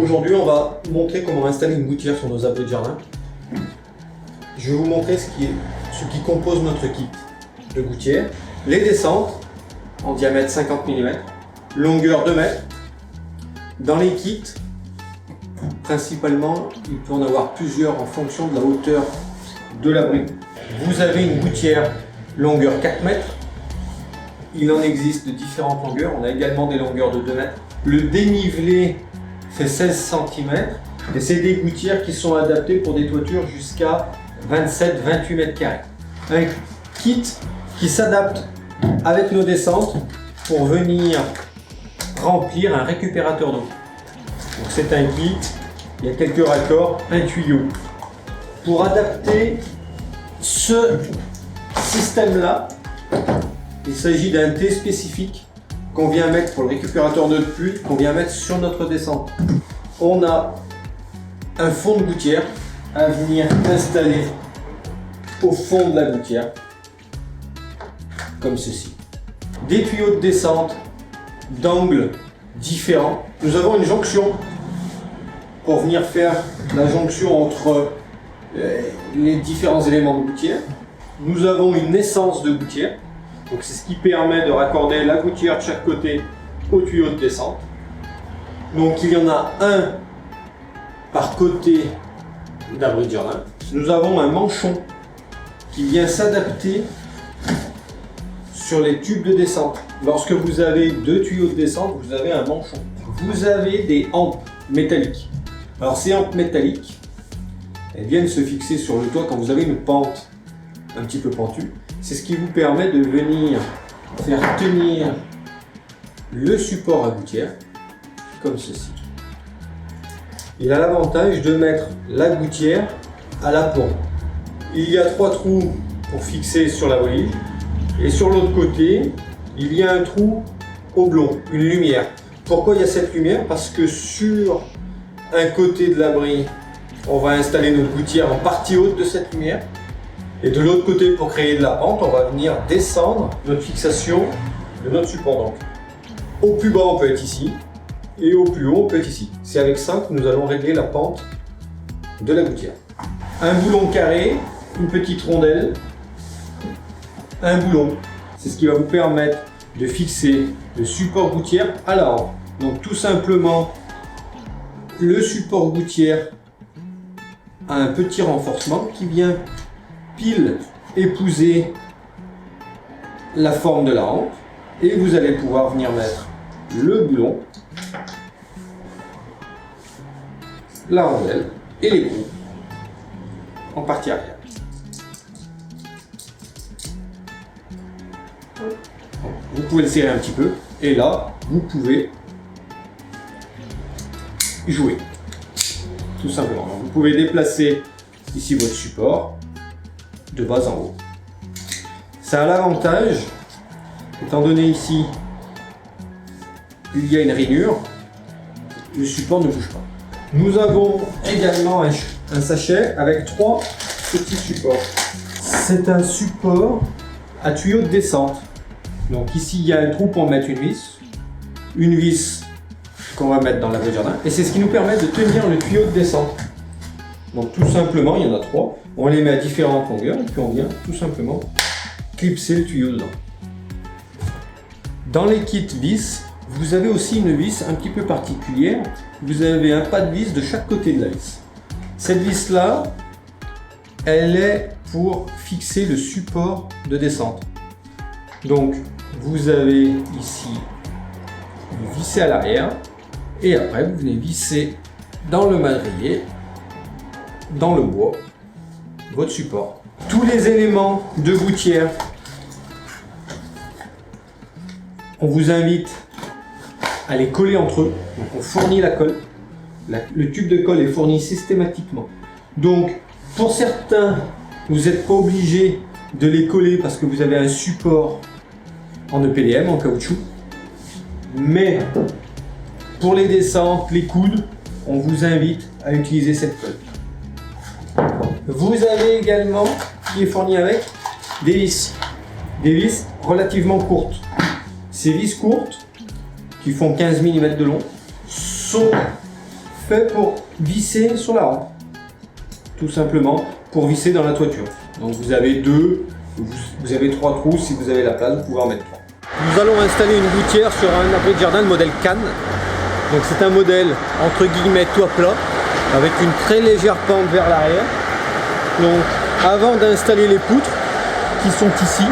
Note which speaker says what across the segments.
Speaker 1: Aujourd'hui, on va montrer comment installer une gouttière sur nos abris de jardin. Je vais vous montrer ce qui compose notre kit de gouttière. Les descentes en diamètre 50 mm, longueur 2 mètres. Dans les kits, principalement, il peut en avoir plusieurs en fonction de la hauteur de l'abri. Vous avez une gouttière longueur 4 mètres. Il en existe de différentes longueurs. On a également des longueurs de 2 mètres. Le dénivelé fait 16 cm et c'est des gouttières qui sont adaptées pour des toitures jusqu'à 27-28 mètres carrés. Un kit qui s'adapte avec nos descentes pour venir remplir un récupérateur d'eau. Donc c'est un kit, il y a quelques raccords, un tuyau. Pour adapter ce système-là, il s'agit d'un T spécifique qu'on vient mettre pour le récupérateur d'eau de pluie, qu'on vient mettre sur notre descente. On a un fond de gouttière à venir installer au fond de la gouttière, comme ceci. Des tuyaux de descente d'angles différents. Nous avons une jonction pour venir faire la jonction entre les différents éléments de gouttière. Nous avons une naissance de gouttière. Donc c'est ce qui permet de raccorder la gouttière de chaque côté au tuyau de descente. Donc il y en a un par côté d'abri de jardin. Nous avons un manchon qui vient s'adapter sur les tubes de descente. Lorsque vous avez deux tuyaux de descente, vous avez un manchon. Vous avez des hampes métalliques. Alors ces hampes métalliques, elles viennent se fixer sur le toit quand vous avez une pente un petit peu pentue. C'est ce qui vous permet de venir faire tenir le support à gouttière, comme ceci. Il a l'avantage de mettre la gouttière à la pompe. Il y a 3 trous pour fixer sur la volige. Et sur l'autre côté, il y a un trou oblong, une lumière. Pourquoi il y a cette lumière? Parce que sur un côté de l'abri, on va installer notre gouttière en partie haute de cette lumière. Et de l'autre côté, pour créer de la pente, on va venir descendre notre fixation de notre support. Donc, au plus bas, on peut être ici, et au plus haut, on peut être ici. C'est avec ça que nous allons régler la pente de la gouttière. Un boulon carré, une petite rondelle, un boulon. C'est ce qui va vous permettre de fixer le support gouttière à la hampe. Donc tout simplement, le support gouttière a un petit renforcement qui vient pile épouser la forme de la hampe et vous allez pouvoir venir mettre le boulon, la rondelle et les roues en partie arrière. Vous pouvez le serrer un petit peu et là vous pouvez jouer tout simplement. Donc, vous pouvez déplacer ici votre support de bas en haut. Ça a l'avantage, étant donné ici il y a une rainure, le support ne bouge pas. Nous avons également un sachet avec 3 petits supports. C'est un support à tuyau de descente. Donc ici il y a un trou pour mettre une vis qu'on va mettre dans l'abri de jardin, et c'est ce qui nous permet de tenir le tuyau de descente. Donc tout simplement, il y en a 3, on les met à différentes longueurs et puis on vient tout simplement clipser le tuyau dedans. Dans les kits vis, vous avez aussi une vis un petit peu particulière. Vous avez un pas de vis de chaque côté de la vis. Cette vis là, elle est pour fixer le support de descente. Donc vous avez ici, vous vissez à l'arrière et après vous venez visser dans le madrier, dans le bois, votre support. Tous les éléments de gouttière, on vous invite à les coller entre eux. Donc on fournit la colle. Le tube de colle est fourni systématiquement. Donc pour certains, vous n'êtes pas obligé de les coller parce que vous avez un support en EPDM, en caoutchouc. Mais pour les descentes, les coudes, on vous invite à utiliser cette colle. Vous avez également, qui est fourni avec, des vis. Des vis relativement courtes. Ces vis courtes, qui font 15 mm de long, sont fait pour visser sur la rampe. Tout simplement pour visser dans la toiture. Donc vous avez deux, vous avez trois trous, si vous avez la place, vous pouvez en mettre trois. Nous allons installer une gouttière sur un abri de jardin de modèle Cannes. Donc c'est un modèle entre guillemets toit plat, avec une très légère pente vers l'arrière. Donc avant d'installer les poutres qui sont ici,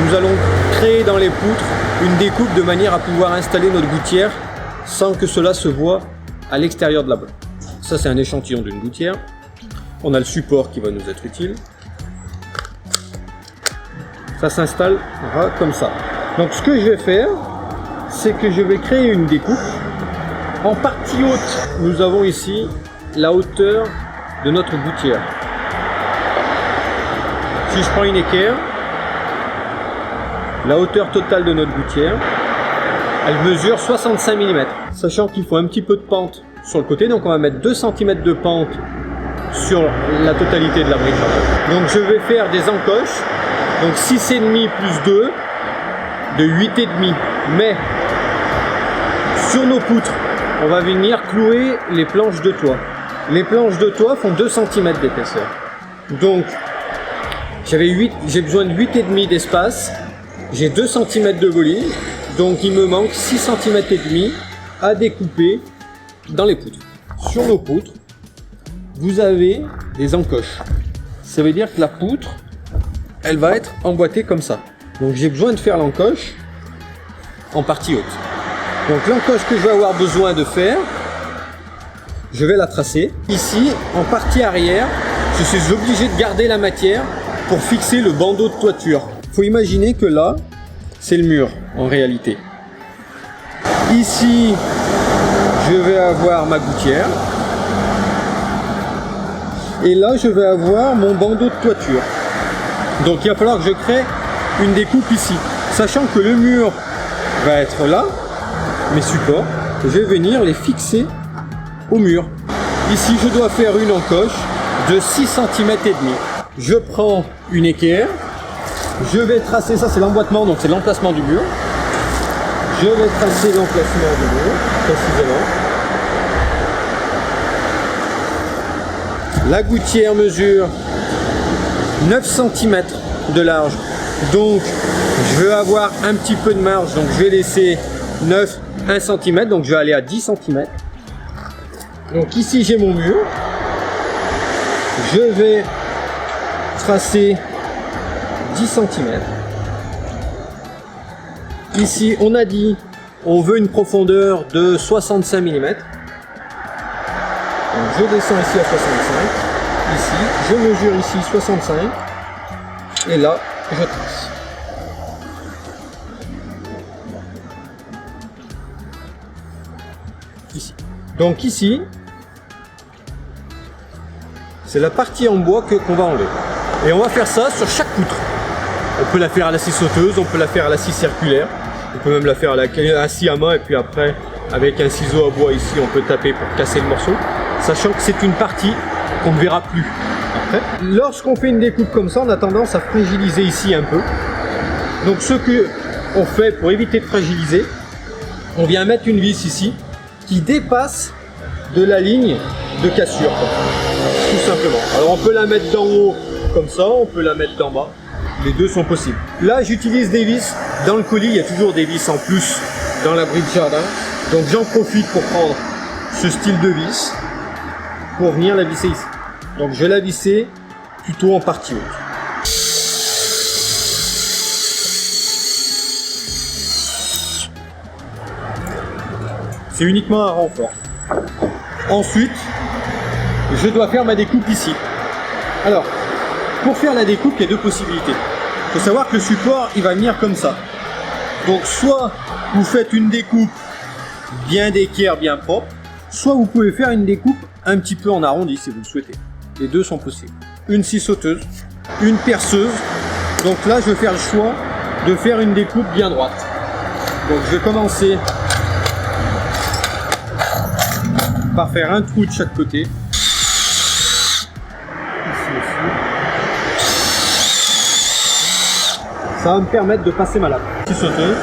Speaker 1: nous allons créer dans les poutres une découpe de manière à pouvoir installer notre gouttière sans que cela se voit à l'extérieur de la boîte. Ça c'est un échantillon d'une gouttière. On a le support qui va nous être utile. Ça s'installera comme ça. Donc ce que je vais faire, c'est que je vais créer une découpe. En partie haute, nous avons ici la hauteur de notre gouttière. Si je prends une équerre, la hauteur totale de notre gouttière, elle mesure 65 mm. Sachant qu'il faut un petit peu de pente sur le côté, donc on va mettre 2 cm de pente sur la totalité de l'abri de jardin. Donc je vais faire des encoches, donc 6,5 plus 2, de 8,5. Mais sur nos poutres, on va venir clouer les planches de toit. Les planches de toit font 2 cm d'épaisseur. Donc j'ai besoin de 8,5 d'espace, j'ai 2 cm de volume, donc il me manque 6 cm et demi à découper dans les poutres. Sur nos poutres, vous avez des encoches. Ça veut dire que la poutre, elle va être emboîtée comme ça. Donc j'ai besoin de faire l'encoche en partie haute. Donc l'encoche que je vais avoir besoin de faire, je vais la tracer. Ici, en partie arrière, je suis obligé de garder la matière pour fixer le bandeau de toiture. Il faut imaginer que là, c'est le mur en réalité. Ici, je vais avoir ma gouttière. Et là, je vais avoir mon bandeau de toiture. Donc il va falloir que je crée une découpe ici. Sachant que le mur va être là, mes supports, je vais venir les fixer au mur. Ici, je dois faire une encoche de 6 cm et demi. Je prends une équerre, je vais tracer, ça c'est l'emboîtement, donc c'est l'emplacement du mur. Je vais tracer l'emplacement du mur, précisément. La gouttière mesure 9 cm de large, donc je vais avoir un petit peu de marge, donc je vais laisser 1 cm, donc je vais aller à 10 cm. Donc ici j'ai mon mur, je vais tracer 10 cm. Ici on a dit on veut une profondeur de 65 mm. Donc je descends ici à 65, ici, je mesure ici 65, et là, je trace. Ici. Donc ici, c'est la partie en bois qu'on va enlever. Et on va faire ça sur chaque poutre. On peut la faire à la scie sauteuse, on peut la faire à la scie circulaire, on peut même la faire à la scie à main, et puis après, avec un ciseau à bois ici, on peut taper pour casser le morceau. Sachant que c'est une partie qu'on ne verra plus après. Lorsqu'on fait une découpe comme ça, on a tendance à fragiliser ici un peu. Donc ce qu'on fait pour éviter de fragiliser, on vient mettre une vis ici qui dépasse de la ligne de cassure, tout simplement. Alors on peut la mettre d'en haut comme ça, on peut la mettre d'en bas. Les deux sont possibles. Là j'utilise des vis. Dans le colis, il y a toujours des vis en plus dans l'abri de jardin. Donc j'en profite pour prendre ce style de vis, pour venir la visser ici. Donc je vais la visser plutôt en partie haute. C'est uniquement un renfort. Ensuite, je dois faire ma découpe ici. Alors, pour faire la découpe, il y a deux possibilités. Il faut savoir que le support, il va venir comme ça. Donc soit vous faites une découpe bien d'équerre, bien propre, soit vous pouvez faire une découpe un petit peu en arrondi si vous le souhaitez. Les deux sont possibles. Une scie sauteuse, une perceuse. Donc là, je vais faire le choix de faire une découpe bien droite. Donc je vais commencer par faire un trou de chaque côté. Ici aussi. Ça va me permettre de passer ma lame. Scie sauteuse.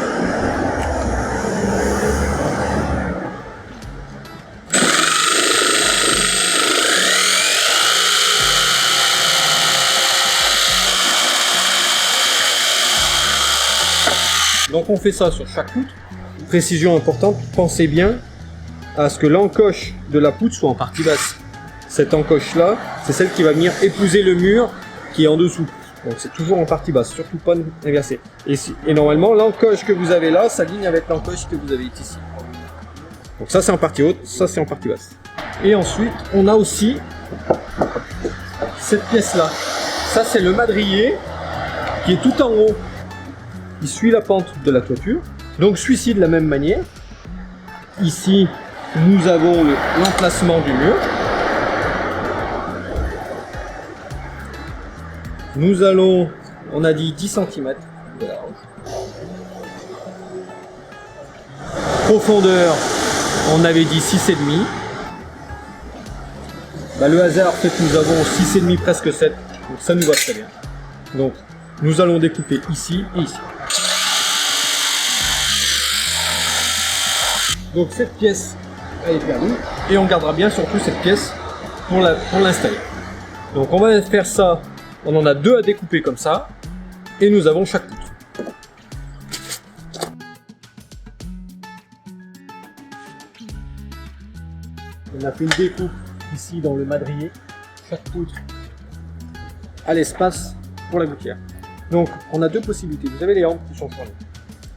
Speaker 1: Donc on fait ça sur chaque poutre. Précision importante, pensez bien à ce que l'encoche de la poutre soit en partie basse. Cette encoche là, c'est celle qui va venir épouser le mur qui est en dessous. Donc c'est toujours en partie basse, surtout pas inversé. Et normalement, l'encoche que vous avez là s'aligne avec l'encoche que vous avez ici. Donc ça c'est en partie haute, ça c'est en partie basse. Et ensuite, on a aussi cette pièce là. Ça c'est le madrier qui est tout en haut. Il suit la pente de la toiture. Donc celui-ci de la même manière. Ici, nous avons l'emplacement du mur. Nous allons, on a dit 10 cm de large. Profondeur, on avait dit 6,5. Le hasard fait que nous avons 6,5 presque 7. Donc ça nous va très bien. Donc nous allons découper ici et ici. Donc cette pièce, elle est perdue. Et on gardera bien surtout cette pièce pour l'installer. Donc on va faire ça. On en a 2 à découper comme ça. Et nous avons chaque poutre. On a fait une découpe ici dans le madrier. Chaque poutre a l'espace pour la gouttière. Donc on a 2 possibilités. Vous avez les hampes qui sont fournies.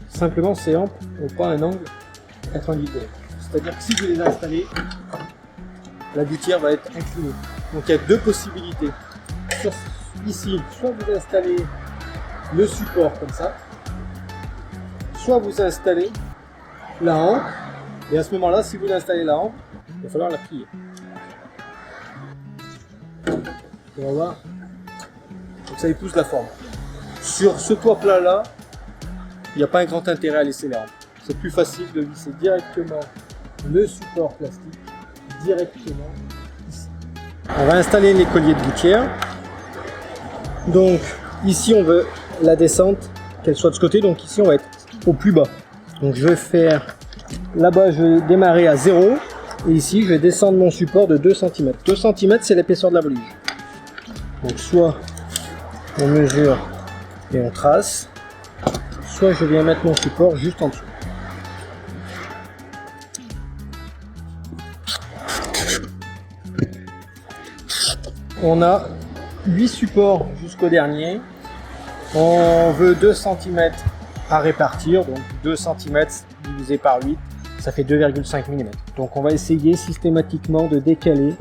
Speaker 1: Simplement ces hampes n'ont pas un angle 90 degrés. C'est-à-dire que si vous les installez, la gouttière va être inclinée. Donc il y a 2 possibilités. Ici, soit vous installez le support comme ça, soit vous installez la hampe, et à ce moment-là, si vous installez la hampe, il va falloir la plier. On va voir. Donc ça épouse la forme. Sur ce toit plat là, il n'y a pas un grand intérêt à laisser la hampe. C'est plus facile de visser directement le support plastique directement ici. On va installer les colliers de gouttière. Donc ici on veut la descente qu'elle soit de ce côté, donc ici on va être au plus bas. Donc je vais faire là-bas, je vais démarrer à 0 et ici je vais descendre mon support de 2 cm. 2 cm c'est l'épaisseur de la volige. Donc soit on mesure et on trace, soit je viens mettre mon support juste en dessous. On a 8 supports jusqu'au dernier. On veut 2 cm à répartir, donc 2 cm divisé par 8, ça fait 2,5 mm. Donc on va essayer systématiquement de décaler,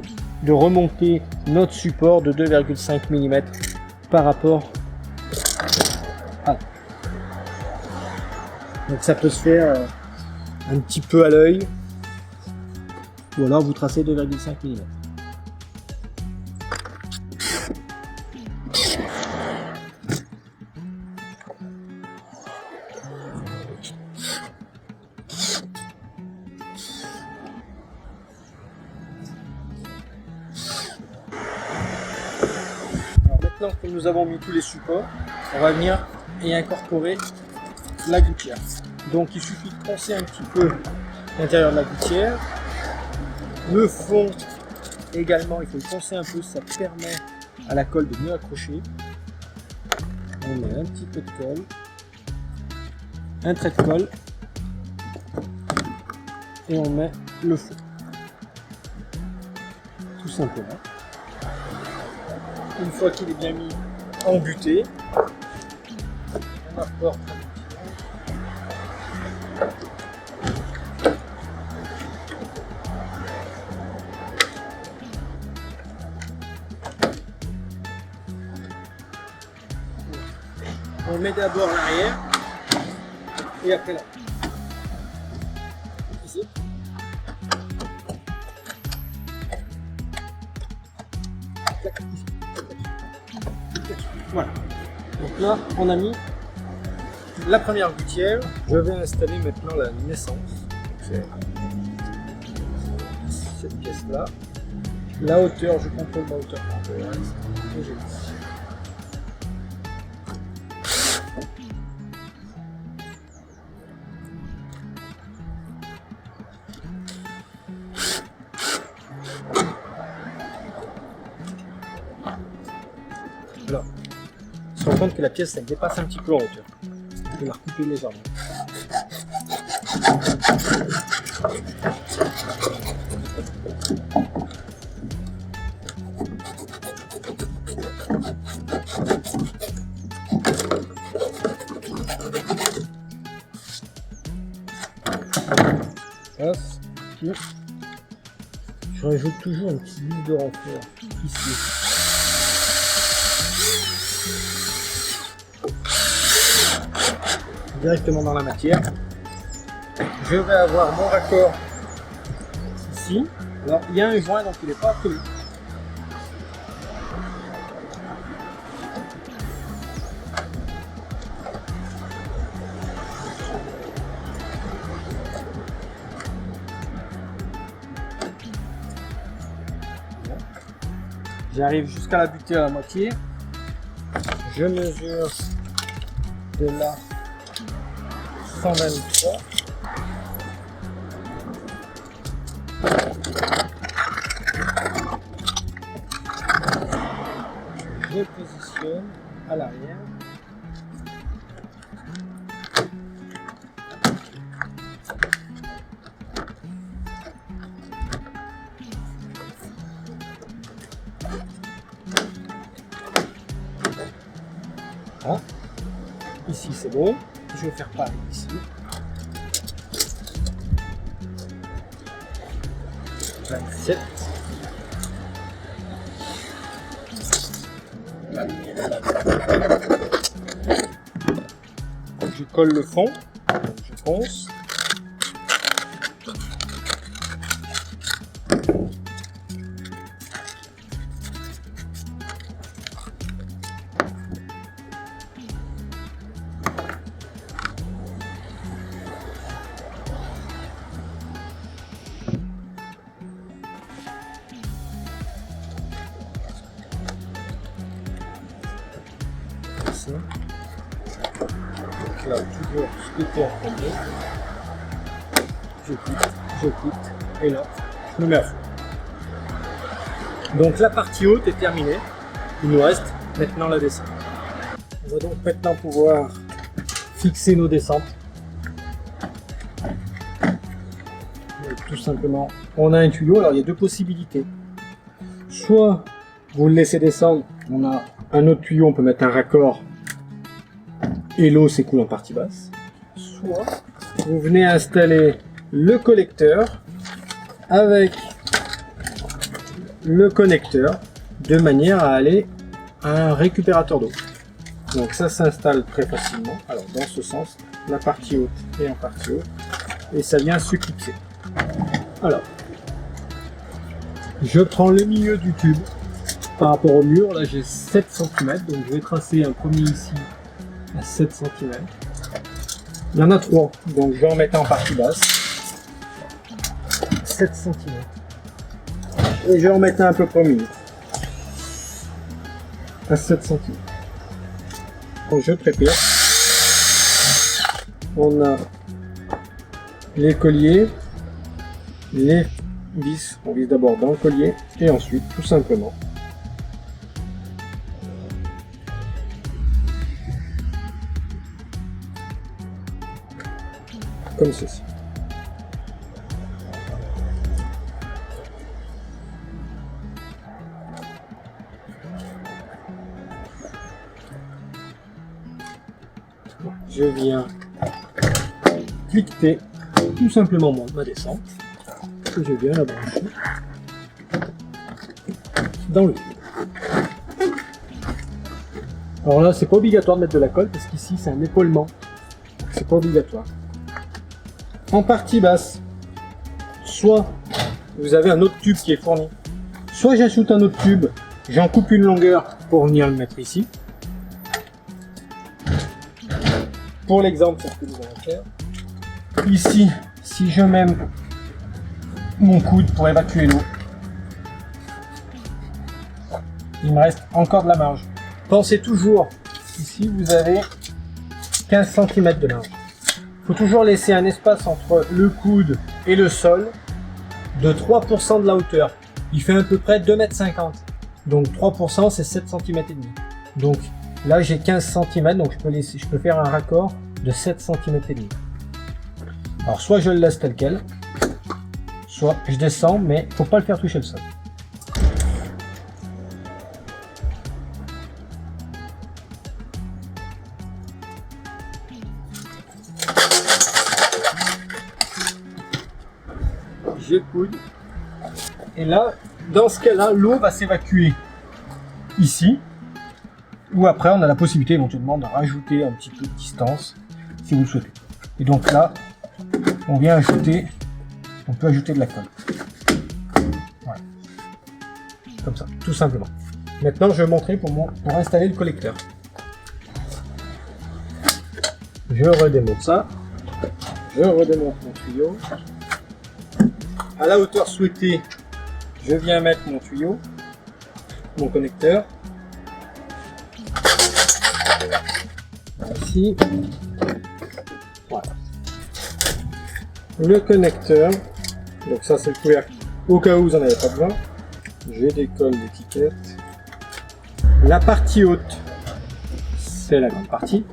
Speaker 1: de remonter notre support de 2,5 mm par rapport à... Donc ça peut se faire un petit peu à l'œil, ou alors vous tracez 2,5 mm. Maintenant que nous avons mis tous les supports, on va venir y incorporer la gouttière. Donc il suffit de poncer un petit peu l'intérieur de la gouttière. Le fond également, il faut le poncer un peu, ça permet à la colle de mieux accrocher. On met un petit peu de colle, un trait de colle et on met le fond. Tout simplement. Une fois qu'il est bien mis en butée, on apporte on met d'abord l'arrière et après là. Ici. Voilà. Donc là, on a mis la première gouttière. Je vais installer maintenant la naissance. C'est cette pièce-là. La hauteur, je contrôle ma hauteur. Et j'ai alors, on se rend compte que la pièce elle dépasse un petit peu en hauteur.
Speaker 2: vais la recouper légèrement. Je rajoute toujours une petite huile de renfort ici. Directement dans la matière. Je vais avoir mon raccord ici. Alors il y a un joint donc il n'est pas collé. J'arrive jusqu'à la butée à la moitié. Je mesure de là 123. Je positionne à l'arrière. Voilà. Ici c'est bon. Je vais faire pareil ici. Cette. Je colle le fond, je ponce. Donc là, toujours ce côté en premier. Je quitte, et là, je me mets à fond. Donc la partie haute est terminée. Il nous reste maintenant la descente. On va donc maintenant pouvoir fixer nos descentes. Donc, tout simplement, on a un tuyau. Alors il y a deux possibilités. Soit vous le laissez descendre, on a un autre tuyau, on peut mettre un raccord et l'eau s'écoule en partie basse. Soit vous venez installer le collecteur avec le connecteur de manière à aller à un récupérateur d'eau. Donc ça s'installe très facilement. Alors dans ce sens, la partie haute est en partie haute et ça vient se clipser. Alors, je prends le milieu du tube par rapport au mur. Là j'ai 7 cm, donc je vais tracer un premier ici à 7 cm. Il y en a 3, donc je vais en mettre en partie basse. 7 cm. Et je vais en mettre un peu près au milieu. À 7 cm. Donc je prépare. On a les colliers, les vis. On vise d'abord dans le collier et ensuite tout simplement comme ceci. Je viens cliqueter tout simplement ma descente et je viens la brancher dans le tube. Alors là, c'est pas obligatoire de mettre de la colle parce qu'ici c'est un épaulement, c'est pas obligatoire. En partie basse, soit vous avez un autre tube qui est fourni, soit j'ajoute un autre tube, j'en coupe une longueur pour venir le mettre ici. Pour l'exemple, c'est ce que nous allons faire. Ici, si je mets mon coude pour évacuer l'eau, il me reste encore de la marge. Pensez toujours, ici vous avez 15 cm de marge. Il faut toujours laisser un espace entre le coude et le sol de 3% de la hauteur. Il fait à peu près 2,50 m. Donc 3% c'est 7 cm et demi. Donc là j'ai 15 cm, donc je peux faire un raccord de 7 cm et demi. Alors soit je le laisse tel quel, soit je descends, mais faut pas le faire toucher le sol. Je coude. Et là, dans ce cas-là, l'eau va s'évacuer ici. Ou après, on a la possibilité éventuellement de rajouter un petit peu de distance si vous le souhaitez. Et donc là, on peut ajouter de la colle. Voilà. Comme ça, tout simplement. Maintenant, je vais montrer pour installer le collecteur. Je redémonte ça. Je redémonte mon tuyau. À la hauteur souhaitée, je viens mettre mon tuyau, mon connecteur. Ici. Voilà. Le connecteur. Donc ça c'est le couvercle. Au cas où vous n'en avez pas besoin. Je décolle l'étiquette. La partie haute, c'est la grande partie.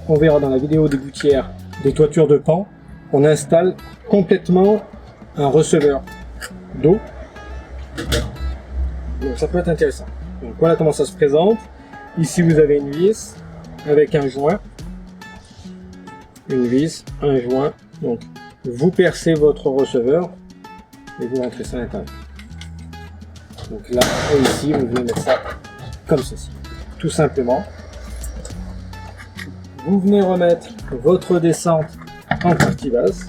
Speaker 2: On verra dans la vidéo des gouttières, des toitures de pan. On installe complètement un receveur d'eau. Donc ça peut être intéressant. Donc voilà comment ça se présente. Ici vous avez une vis avec un joint. Une vis, un joint. Donc vous percez votre receveur et vous rentrez ça à l'intérieur. Donc là et ici vous venez mettre ça comme ceci. Tout simplement. Vous venez remettre votre descente en partie basse.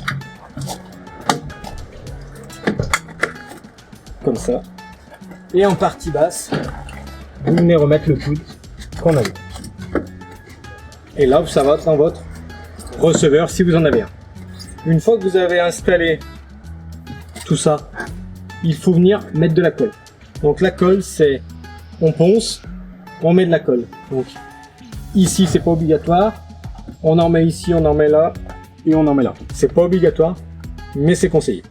Speaker 2: Comme ça. Et en partie basse, vous venez remettre le coude qu'on avait. Et là, ça va dans votre receveur si vous en avez un. Une fois que vous avez installé tout ça, il faut venir mettre de la colle. Donc la colle, c'est on ponce, on met de la colle. Donc ici, c'est pas obligatoire. On en met ici, on en met là et on en met là. C'est pas obligatoire, mais c'est conseillé.